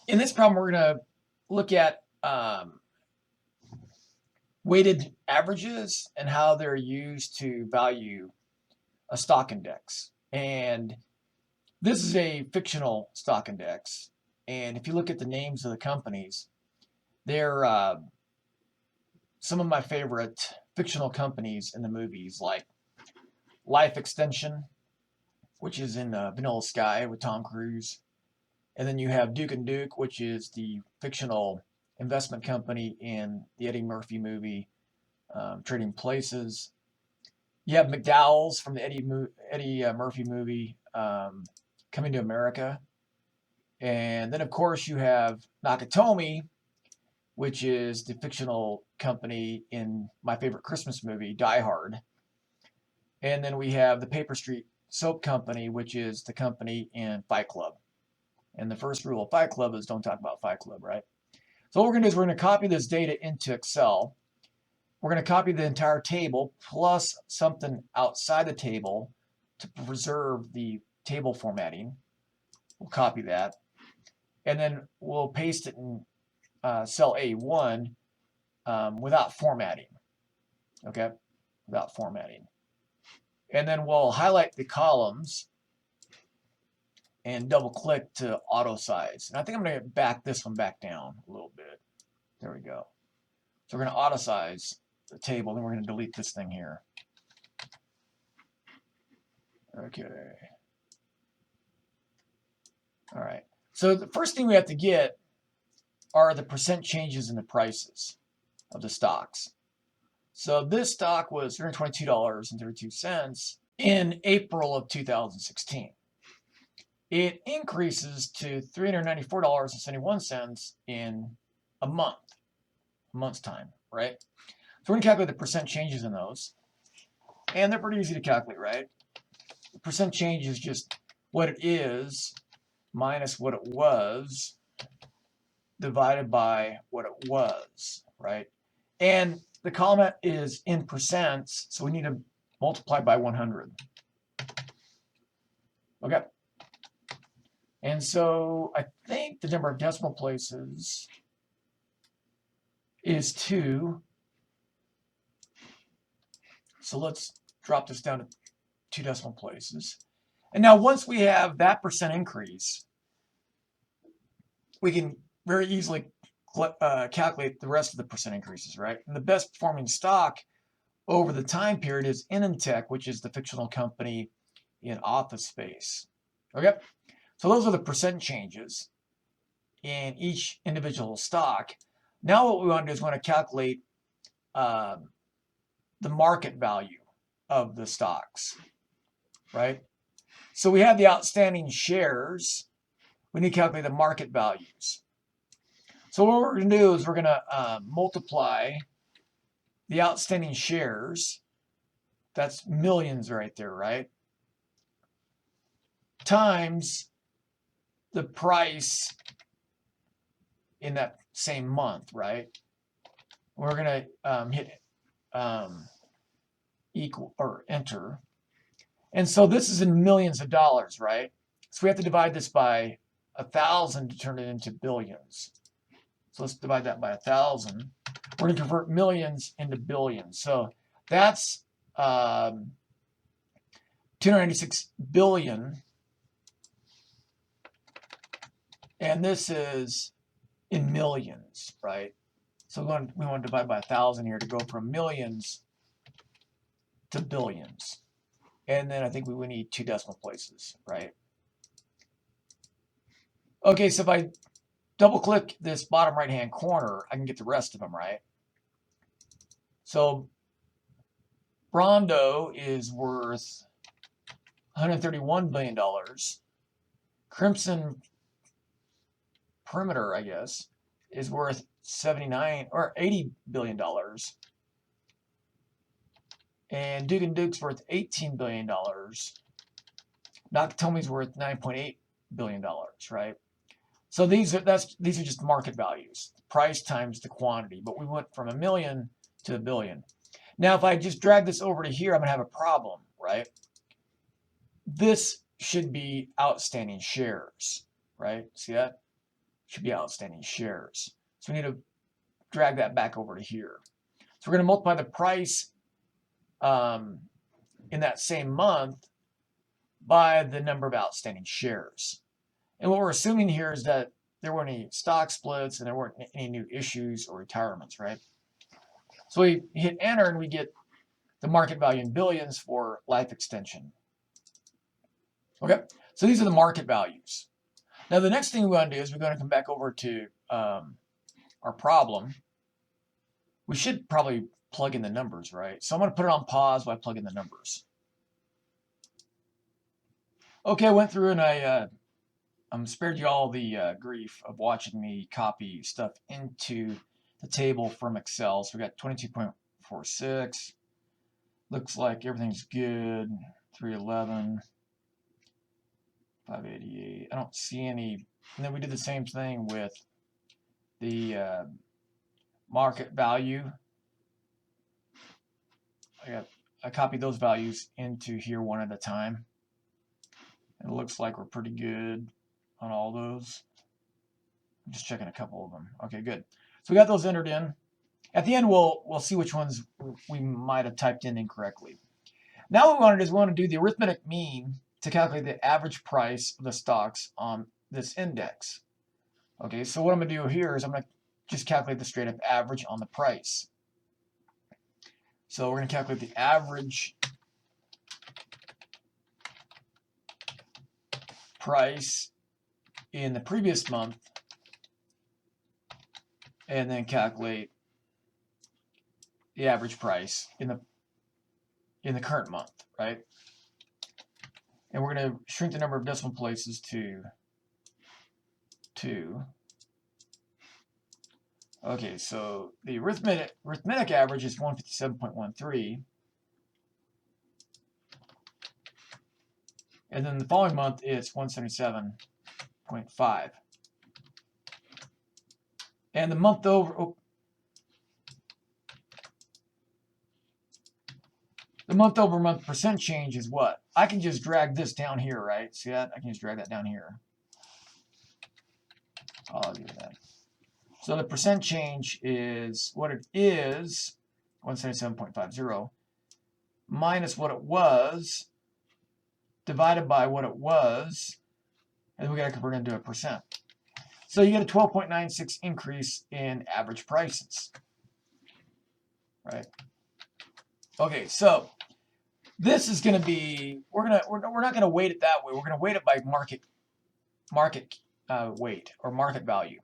In this problem, we're going to look at weighted averages and how they're used to value a stock index. And this is a fictional stock index. And if you look at the names of the companies, they're some of my favorite fictional companies in the movies, like Life Extension, which is in Vanilla Sky with Tom Cruise. And then you have Duke and Duke, which is the fictional investment company in the Eddie Murphy movie, Trading Places. You have McDowell's from the Eddie Murphy movie, Coming to America. And then, of course, you have Nakatomi, which is the fictional company in my favorite Christmas movie, Die Hard. And then we have the Paper Street Soap Company, which is the company in Fight Club. And the first rule of Fight Club is don't talk about Fight Club, right? So what we're going to do is we're going to copy this data into Excel. We're going to copy the entire table plus something outside the table to preserve the table formatting. We'll copy that. And then we'll paste it in cell A1 without formatting. Okay? Without formatting. And then we'll highlight the columns and double click to auto size. And I think I'm going to back this one back down a little bit. There we go. So we're going to auto size the table, then we're going to delete this thing here. Okay. All right. So the first thing we have to get are the percent changes in the prices of the stocks. So this stock was $122.32 in April of 2016. It increases to $394.71 in a month's time, right? So we're going to calculate the percent changes in those. And they're pretty easy to calculate, right? The percent change is just what it is minus what it was divided by what it was, right? And the column is in percents, so we need to multiply by 100. Okay. And so I think the number of decimal places is 2. So let's drop this down to 2 decimal places. And now once we have that percent increase, we can very easily calculate the rest of the percent increases, right? And the best performing stock over the time period is Inintech, which is the fictional company in Office Space. Okay, so those are the percent changes in each individual stock. Now what we want to do is we want to calculate the market value of the stocks, right? So we have the outstanding shares. We need to calculate the market values. So what we're going to do is we're going to multiply the outstanding shares, that's millions right there, right, times the price in that same month, right? We're going to hit equal or enter. And so this is in millions of dollars, right? So we have to divide this by 1,000 to turn it into billions. So let's divide that by 1,000. We're going to convert millions into billions. So that's 296 billion. And this is in millions, right? So we want to divide by 1,000 here to go from millions to billions. And then I think we need 2 decimal places, right? Okay, so if I double click this bottom right hand corner, I can get the rest of them, right? So Brondo is worth $131 billion. Crimson Perimeter, I guess, is worth 79 or $80 billion. And Duke and Duke's worth $18 billion. Nakatomi's worth $9.8 billion, right? So these are just market values, price times the quantity. But we went from a million to a billion. Now, if I just drag this over to here, I'm going to have a problem, right? This should be outstanding shares, right? See that? should be outstanding shares. So we need to drag that back over to here. So we're going to multiply the price in that same month by the number of outstanding shares. And what we're assuming here is that there weren't any stock splits and there weren't any new issues or retirements, right? So we hit enter and we get the market value in billions for life extension. Okay, so these are the market values. Now the next thing we want to do is we're going to come back over to our problem. We should probably plug in the numbers, right? So I'm going to put it on pause while I plug in the numbers. Okay, I went through and I spared you all the grief of watching me copy stuff into the table from Excel. So we got 22.46. Looks like everything's good. 311, 588. I don't see any. And then we did the same thing with the market value. I copied those values into here one at a time. It looks like we're pretty good on all those. I'm just checking a couple of them. Okay, good. So we got those entered in. At the end, we'll see which ones we might have typed in incorrectly. Now what we want to do is we want to do the arithmetic mean to calculate the average price of the stocks on this index. Okay, so what I'm going to do here is I'm going to just calculate the straight up average on the price. So we're going to calculate the average price in the previous month and then calculate the average price in the current month, right? And we're going to shrink the number of decimal places to 2. Okay, so the arithmetic average is 157.13. And then the following month it's 177.5. And the month over month percent change is what? I can just drag this down here, right? See that? I can just drag that down here. I'll do that. So the percent change is what it is, 177.50, minus what it was, divided by what it was, and we got to convert it into a percent. So you get a 12.96 increase in average prices, right? Okay, so this is going to be, we're not going to weight it that way. We're going to weight it by market weight or market value.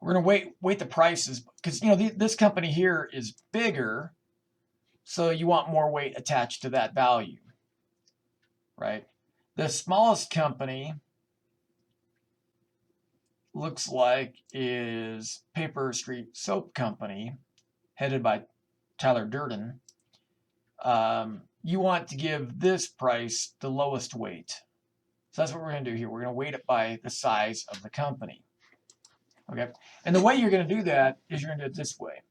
We're going to weight the prices because, you know, this company here is bigger, so you want more weight attached to that value, right? The smallest company looks like is Paper Street Soap Company, headed by Tyler Durden. You want to give this price the lowest weight. So that's what we're going to do here. We're going to weight it by the size of the company. Okay, and the way you're going to do that is you're going to do it this way.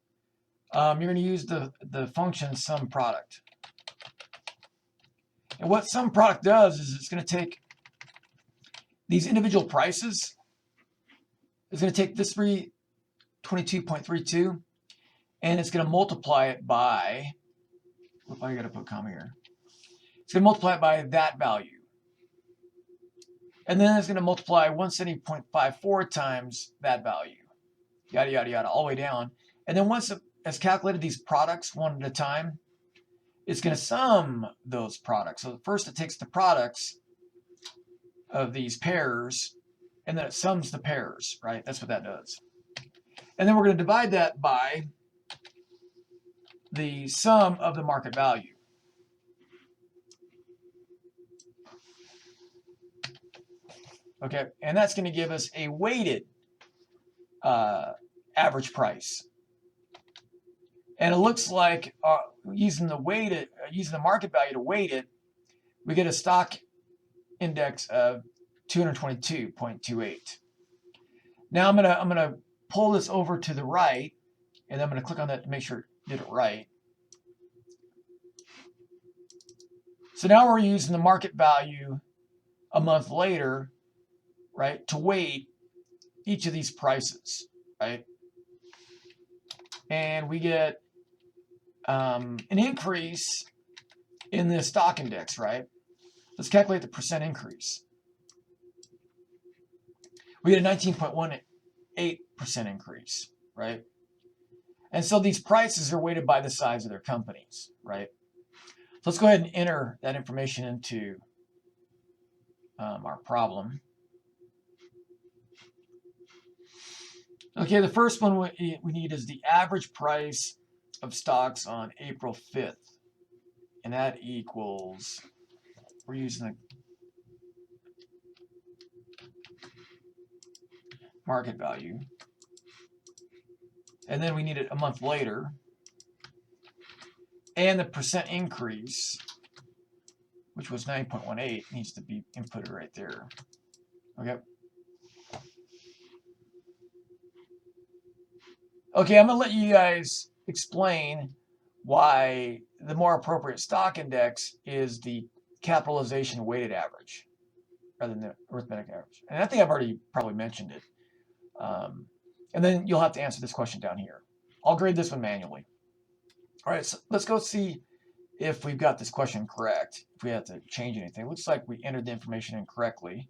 You're going to use the function SumProduct. And what SumProduct does is it's going to take these individual prices. It's going to take this 322.32 and it's going to multiply it by, I got to put a comma here. It's going to multiply it by that value. And then it's going to multiply 170.54 times that value. Yada, yada, yada, all the way down. And then once it has calculated these products one at a time, it's going to sum those products. So first it takes the products of these pairs, and then it sums the pairs, right? That's what that does. And then we're going to divide that by the sum of the market value. Okay, and that's going to give us a weighted average price. And it looks like using the market value to weight it, we get a stock index of 222.28. Now I'm gonna pull this over to the right, and I'm gonna click on that to make sure it did it right. So now we're using the market value a month later, right, to weight each of these prices, right? And we get an increase in the stock index, right? Let's calculate the percent increase. We get a 19.18% increase, right? And so these prices are weighted by the size of their companies, right? So let's go ahead and enter that information into our problem. Okay, the first one we need is the average price of stocks on April 5th. And that equals, we're using the market value. And then we need it a month later. And the percent increase, which was 9.18, needs to be inputted right there. Okay. Okay, I'm going to let you guys explain why the more appropriate stock index is the capitalization weighted average rather than the arithmetic average. And I think I've already probably mentioned it. And then you'll have to answer this question down here. I'll grade this one manually. All right, so let's go see if we've got this question correct, if we have to change anything. It looks like we entered the information incorrectly.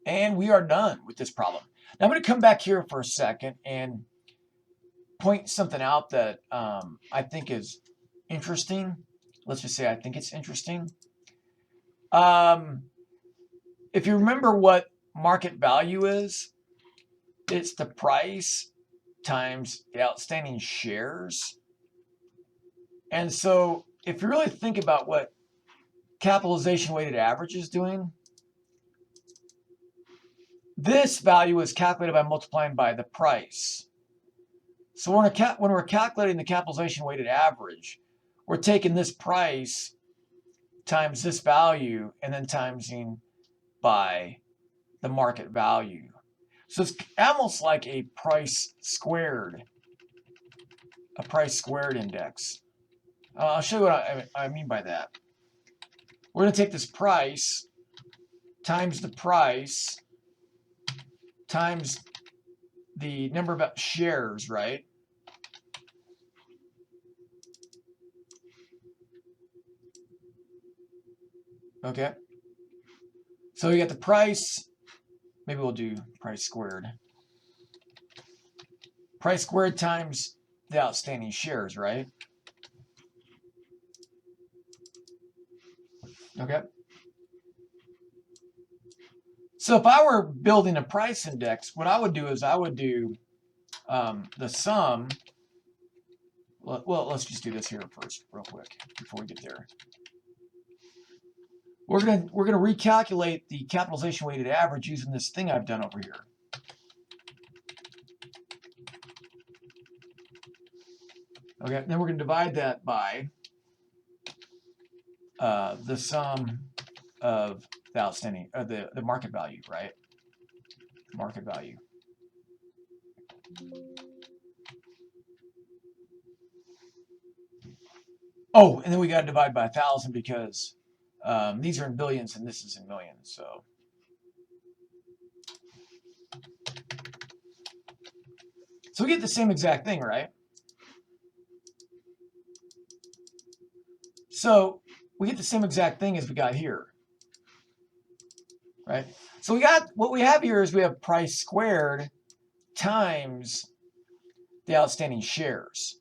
And we are done with this problem. Now I'm going to come back here for a second and point something out that I think is interesting. Let's just say I think it's interesting. If you remember what market value is, it's the price times the outstanding shares. And so if you really think about what capitalization weighted average is doing, this value is calculated by multiplying by the price. So when we're calculating the capitalization weighted average, we're taking this price times this value and then timesing by the market value. So it's almost like a price squared index. I'll show you what I mean by that. We're going to take this price times the price times the number of shares, right? Okay. So you get the price, maybe we'll do price squared. Price squared times the outstanding shares, right? Okay. So if I were building a price index, what I would do is I would do the sum. Well, let's just do this here first, real quick, before we get there. We're gonna recalculate the capitalization weighted average using this thing I've done over here. Okay, then we're gonna divide that by the sum of the outstanding, the market value, right? Market value. Oh, and then we got to divide by 1,000 because these are in billions and this is in millions. So we get the same exact thing, right? So we get the same exact thing as we got here, right? So what we have here is we have price squared times the outstanding shares.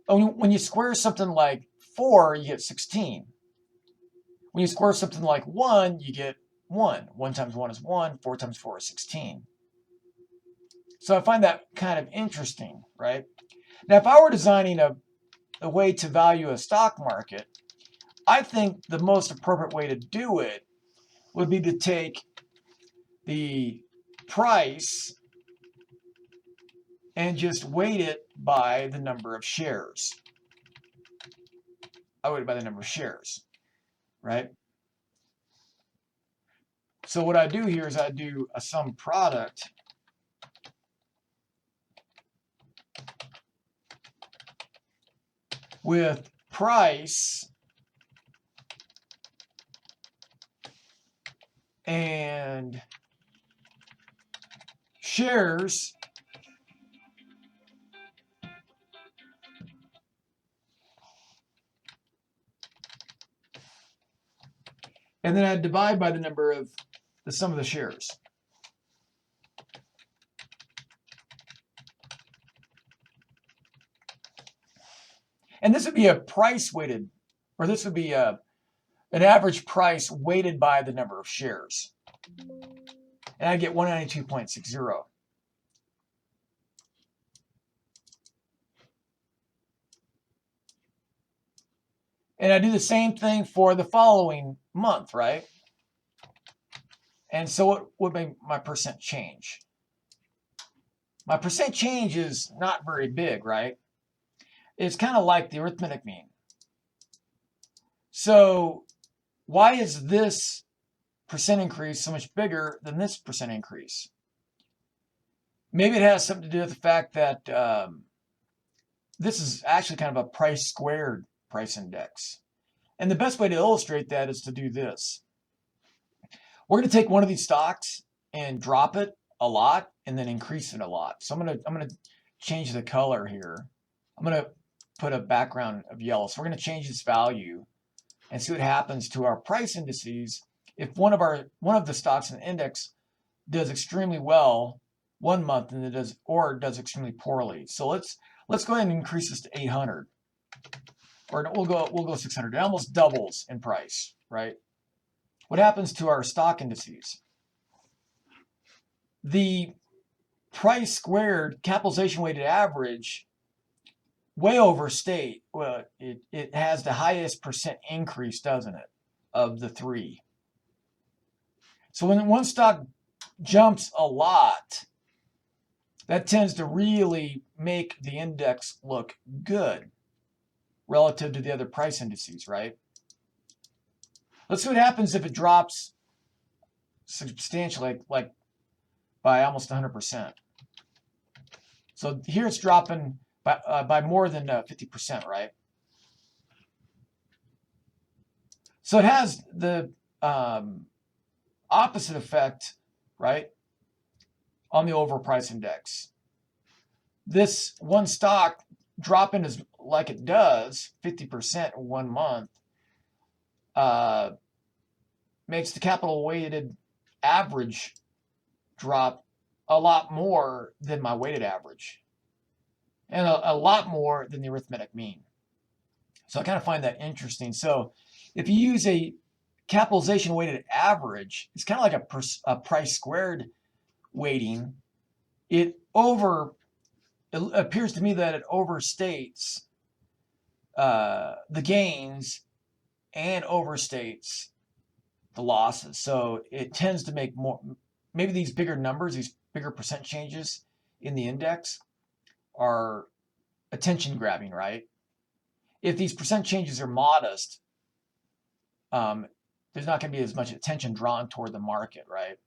When you square something like 4, you get 16. When you square something like 1, you get 1. 1 times 1 is 1. 4 times 4 is 16. So I find that kind of interesting, right? Now, if I were designing a way to value a stock market, I think the most appropriate way to do it would be to take the price and just weight it by the number of shares. I weight it by the number of shares, right? So what I do here is I do a sum product with price and shares and then I divide by the number of the sum of the shares. And this would be a price weighted, or this would be an average price weighted by the number of shares. And I get 192.60. And I do the same thing for the following month, right? And so what would be my percent change? My percent change is not very big, right? It's kind of like the arithmetic mean. So why is this percent increase so much bigger than this percent increase? Maybe it has something to do with the fact that this is actually kind of a price squared price index. And the best way to illustrate that is to do this. We're going to take one of these stocks and drop it a lot and then increase it a lot. So I'm going to change the color here. I'm going to put a background of yellow. So we're going to change this value and see what happens to our price indices if one of the stocks in the index does extremely well 1 month and does extremely poorly. So let's go ahead and increase this to 800. Or we'll go 600. It almost doubles in price, right? What happens to our stock indices? The price squared capitalization weighted average way overstate. Well, it has the highest percent increase, doesn't it, of the three. So when one stock jumps a lot, that tends to really make the index look good relative to the other price indices, right? Let's see what happens if it drops substantially, like by almost 100%. So here it's dropping by more than 50%, right? So it has the opposite effect, right, on the overall price index. This one stock dropping as like it does, 50% in 1 month, makes the capital weighted average drop a lot more than my weighted average, and a lot more than the arithmetic mean. So I kind of find that interesting. So if you use a capitalization weighted average, it's kind of like a price squared weighting. It appears to me that it overstates the gains and overstates the losses. So it tends to make more, maybe these bigger numbers, these bigger percent changes in the index are attention grabbing, right? If these percent changes are modest, there's not going to be as much attention drawn toward the market, right?